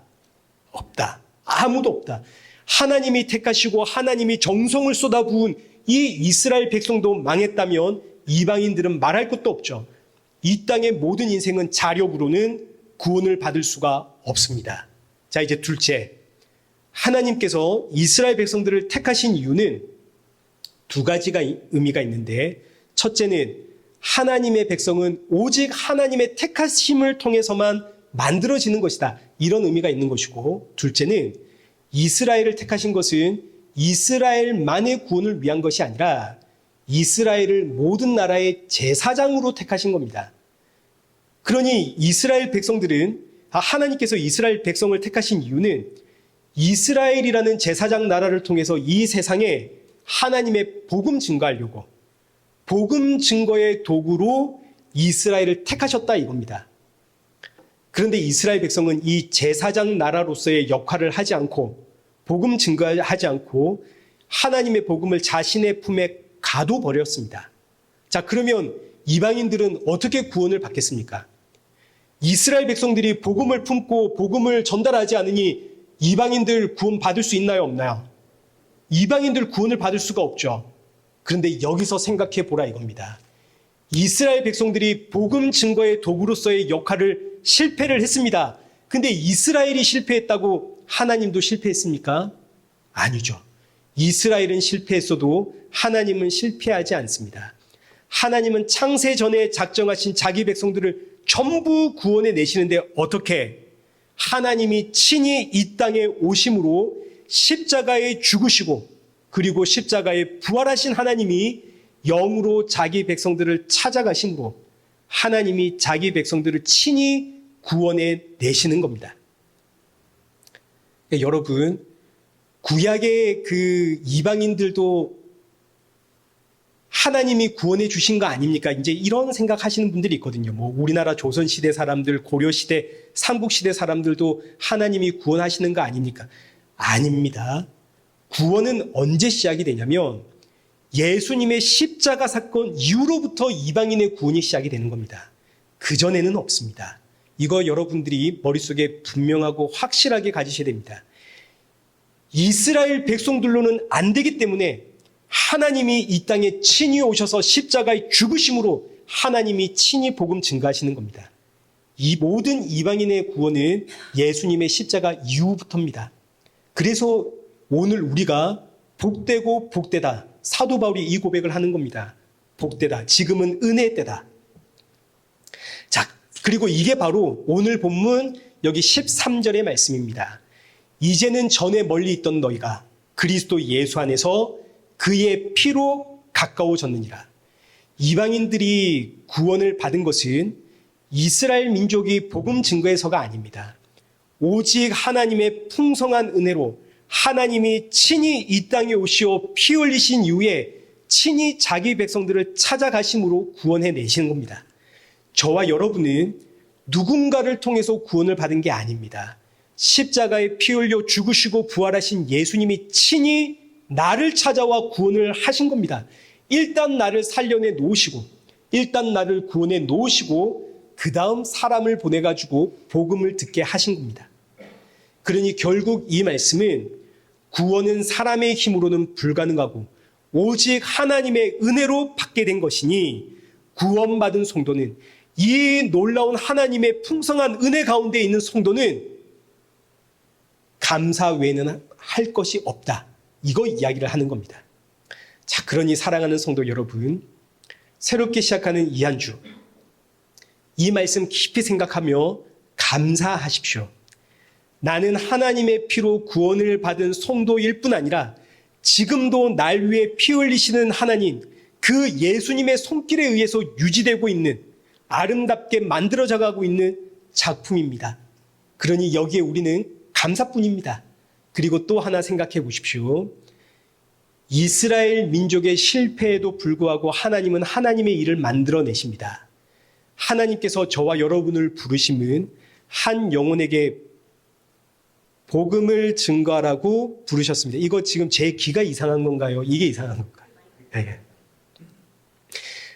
없다. 아무도 없다. 하나님이 택하시고 하나님이 정성을 쏟아부은 이 이스라엘 백성도 망했다면 이방인들은 말할 것도 없죠. 이 땅의 모든 인생은 자력으로는 구원을 받을 수가 없습니다. 자, 이제 둘째. 하나님께서 이스라엘 백성들을 택하신 이유는 두 가지가 의미가 있는데, 첫째는 하나님의 백성은 오직 하나님의 택하심을 통해서만 만들어지는 것이다. 이런 의미가 있는 것이고, 둘째는 이스라엘을 택하신 것은 이스라엘만의 구원을 위한 것이 아니라 이스라엘을 모든 나라의 제사장으로 택하신 겁니다. 그러니 이스라엘 백성들은, 하나님께서 이스라엘 백성을 택하신 이유는 이스라엘이라는 제사장 나라를 통해서 이 세상에 하나님의 복음 증거하려고, 복음 증거의 도구로 이스라엘을 택하셨다 이겁니다. 그런데 이스라엘 백성은 이 제사장 나라로서의 역할을 하지 않고, 복음 증거하지 않고 하나님의 복음을 자신의 품에 가둬버렸습니다. 자, 그러면 이방인들은 어떻게 구원을 받겠습니까? 이스라엘 백성들이 복음을 품고 복음을 전달하지 않으니 이방인들 구원 받을 수 있나요, 없나요? 이방인들 구원을 받을 수가 없죠. 그런데 여기서 생각해 보라 이겁니다. 이스라엘 백성들이 복음 증거의 도구로서의 역할을 실패를 했습니다. 근데 이스라엘이 실패했다고 하나님도 실패했습니까? 아니죠. 이스라엘은 실패했어도 하나님은 실패하지 않습니다. 하나님은 창세 전에 작정하신 자기 백성들을 전부 구원해 내시는데 어떻게? 하나님이 친히 이 땅에 오심으로 십자가에 죽으시고, 그리고 십자가에 부활하신 하나님이 영으로 자기 백성들을 찾아가심으로 하나님이 자기 백성들을 친히 구원해 내시는 겁니다. 그러니까 여러분, 구약의 그 이방인들도 하나님이 구원해 주신 거 아닙니까? 이제 이런 생각 하시는 분들이 있거든요. 뭐 우리나라 조선시대 사람들, 고려시대, 삼국시대 사람들도 하나님이 구원하시는 거 아닙니까? 아닙니다. 구원은 언제 시작이 되냐면 예수님의 십자가 사건 이후로부터 이방인의 구원이 시작이 되는 겁니다. 그전에는 없습니다. 이거 여러분들이 머릿속에 분명하고 확실하게 가지셔야 됩니다. 이스라엘 백성들로는 안 되기 때문에 하나님이 이 땅에 친히 오셔서 십자가에 죽으심으로 하나님이 친히 복음 증거하시는 겁니다. 이 모든 이방인의 구원은 예수님의 십자가 이후부터입니다. 그래서 오늘 우리가 복되고 복되다. 사도 바울이 이 고백을 하는 겁니다. 복되다. 지금은 은혜의 때다. 자, 그리고 이게 바로 오늘 본문 여기 13절의 말씀입니다. 이제는 전에 멀리 있던 너희가 그리스도 예수 안에서 그의 피로 가까워졌느니라. 이방인들이 구원을 받은 것은 이스라엘 민족이 복음 증거에서가 아닙니다. 오직 하나님의 풍성한 은혜로 하나님이 친히 이 땅에 오시어 피 흘리신 이후에 친히 자기 백성들을 찾아가심으로 구원해 내시는 겁니다. 저와 여러분은 누군가를 통해서 구원을 받은 게 아닙니다. 십자가에 피 흘려 죽으시고 부활하신 예수님이 친히 나를 찾아와 구원을 하신 겁니다. 일단 나를 살려내 놓으시고, 일단 나를 구원해 놓으시고, 그 다음 사람을 보내가지고 복음을 듣게 하신 겁니다. 그러니 결국 이 말씀은 구원은 사람의 힘으로는 불가능하고 오직 하나님의 은혜로 받게 된 것이니 구원받은 성도는, 이 놀라운 하나님의 풍성한 은혜 가운데 있는 성도는 감사 외에는 할 것이 없다. 이거 이야기를 하는 겁니다. 자, 그러니 사랑하는 성도 여러분, 새롭게 시작하는 이 한 주, 이 말씀 깊이 생각하며 감사하십시오. 나는 하나님의 피로 구원을 받은 성도일 뿐 아니라 지금도 날 위해 피 흘리시는 하나님, 그 예수님의 손길에 의해서 유지되고 있는, 아름답게 만들어져 가고 있는 작품입니다. 그러니 여기에 우리는 감사뿐입니다. 그리고 또 하나 생각해 보십시오. 이스라엘 민족의 실패에도 불구하고 하나님은 하나님의 일을 만들어내십니다. 하나님께서 저와 여러분을 부르심은 한 영혼에게 복음을 증거하라고 부르셨습니다. 이거 지금 제 귀가 이상한 건가요? 이게 이상한 건가요? 네.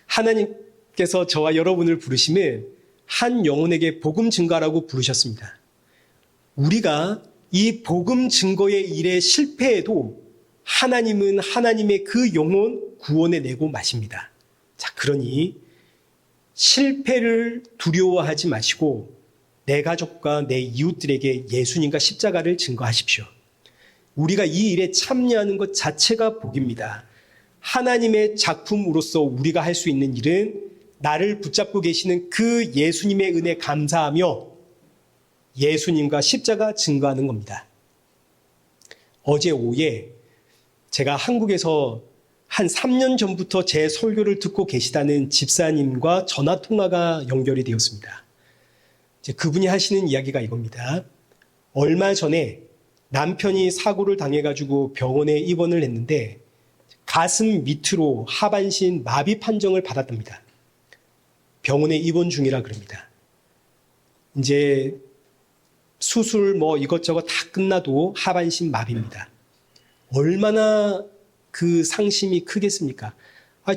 하나님께서 저와 여러분을 부르심은 한 영혼에게 복음 증거하라고 부르셨습니다. 우리가 이 복음 증거의 일에 실패해도 하나님은 하나님의 그 영혼 구원해 내고 마십니다. 자, 그러니 실패를 두려워하지 마시고 내 가족과 내 이웃들에게 예수님과 십자가를 증거하십시오. 우리가 이 일에 참여하는 것 자체가 복입니다. 하나님의 작품으로서 우리가 할 수 있는 일은 나를 붙잡고 계시는 그 예수님의 은혜 감사하며 예수님과 십자가 증거하는 겁니다. 어제 오후에 제가 한국에서 한 3년 전부터 제 설교를 듣고 계시다는 집사님과 전화 통화가 연결이 되었습니다. 이제 그분이 하시는 이야기가 이겁니다. 얼마 전에 남편이 사고를 당해가지고 병원에 입원을 했는데 가슴 밑으로 하반신 마비 판정을 받았답니다. 병원에 입원 중이라 그럽니다. 이제 수술 이것저것 다 끝나도 하반신 마비입니다. 얼마나 그 상심이 크겠습니까?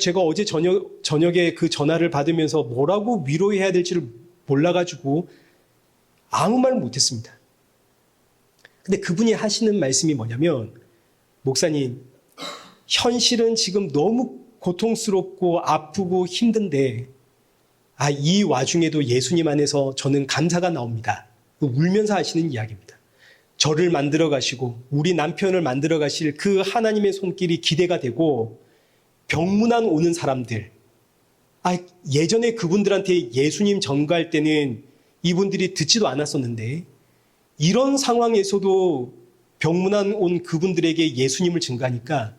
제가 어제 저녁에 그 전화를 받으면서 뭐라고 위로해야 될지를 몰라가지고 아무 말 못했습니다. 근데 그분이 하시는 말씀이 뭐냐면, 목사님, 현실은 지금 너무 고통스럽고 아프고 힘든데 이 와중에도 예수님 안에서 저는 감사가 나옵니다. 울면서 하시는 이야기입니다. 저를 만들어 가시고 우리 남편을 만들어 가실 그 하나님의 손길이 기대가 되고 병문안 오는 사람들, 예전에 그분들한테 예수님 전가할 때는 이분들이 듣지도 않았었는데 이런 상황에서도 병문안 온 그분들에게 예수님을 증가하니까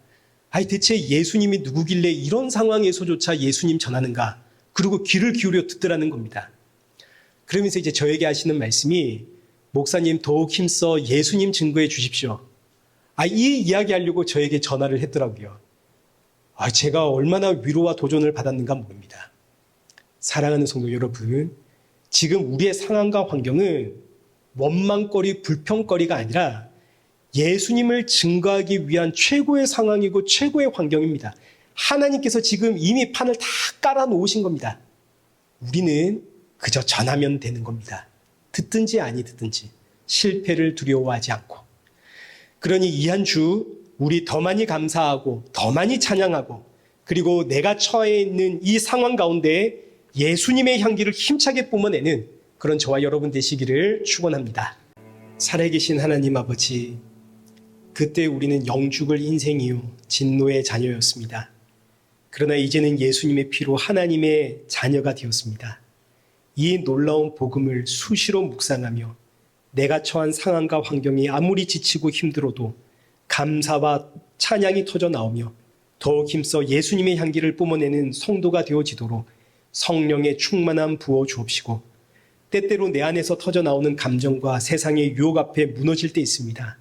대체 예수님이 누구길래 이런 상황에서조차 예수님 전하는가? 그리고 귀를 기울여 듣더라는 겁니다. 그러면서 이제 저에게 하시는 말씀이, 목사님 더욱 힘써 예수님 증거해 주십시오. 이 이야기 하려고 저에게 전화를 했더라고요. 제가 얼마나 위로와 도전을 받았는가 모릅니다. 사랑하는 성도 여러분, 지금 우리의 상황과 환경은 원망거리, 불평거리가 아니라 예수님을 증거하기 위한 최고의 상황이고 최고의 환경입니다. 하나님께서 지금 이미 판을 다 깔아놓으신 겁니다. 우리는 그저 전하면 되는 겁니다. 듣든지 아니 듣든지 실패를 두려워하지 않고. 그러니 이 한 주 우리 더 많이 감사하고 더 많이 찬양하고, 그리고 내가 처해 있는 이 상황 가운데 예수님의 향기를 힘차게 뿜어내는 그런 저와 여러분 되시기를 축원합니다. 살아계신 하나님 아버지, 그때 우리는 영죽을 인생이요 진노의 자녀였습니다. 그러나 이제는 예수님의 피로 하나님의 자녀가 되었습니다. 이 놀라운 복음을 수시로 묵상하며 내가 처한 상황과 환경이 아무리 지치고 힘들어도 감사와 찬양이 터져 나오며 더욱 힘써 예수님의 향기를 뿜어내는 성도가 되어지도록 성령의 충만함 부어 주옵시고, 때때로 내 안에서 터져 나오는 감정과 세상의 유혹 앞에 무너질 때 있습니다.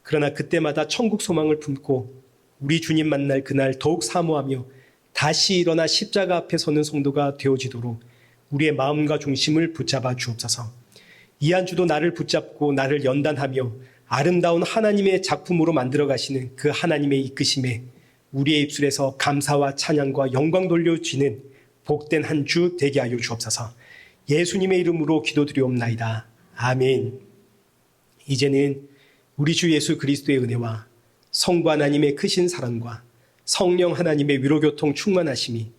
그러나 그때마다 천국 소망을 품고 우리 주님 만날 그날 더욱 사모하며 다시 일어나 십자가 앞에 서는 성도가 되어지도록 우리의 마음과 중심을 붙잡아 주옵소서. 이 한 주도 나를 붙잡고 나를 연단하며 아름다운 하나님의 작품으로 만들어 가시는 그 하나님의 이끄심에 우리의 입술에서 감사와 찬양과 영광 돌려지는 복된 한 주 되게 하여 주옵소서. 예수님의 이름으로 기도드리옵나이다. 아멘. 이제는 우리 주 예수 그리스도의 은혜와 성부 하나님의 크신 사랑과 성령 하나님의 위로교통 충만하심이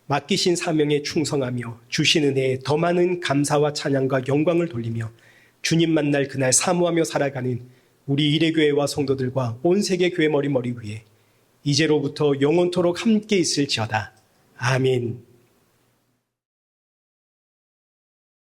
맡기신 사명에 충성하며 주신 은혜에 더 많은 감사와 찬양과 영광을 돌리며 주님 만날 그날 사모하며 살아가는 우리 일회교회와 성도들과 온 세계 교회 머리 위에 이제로부터 영원토록 함께 있을지어다. 아멘.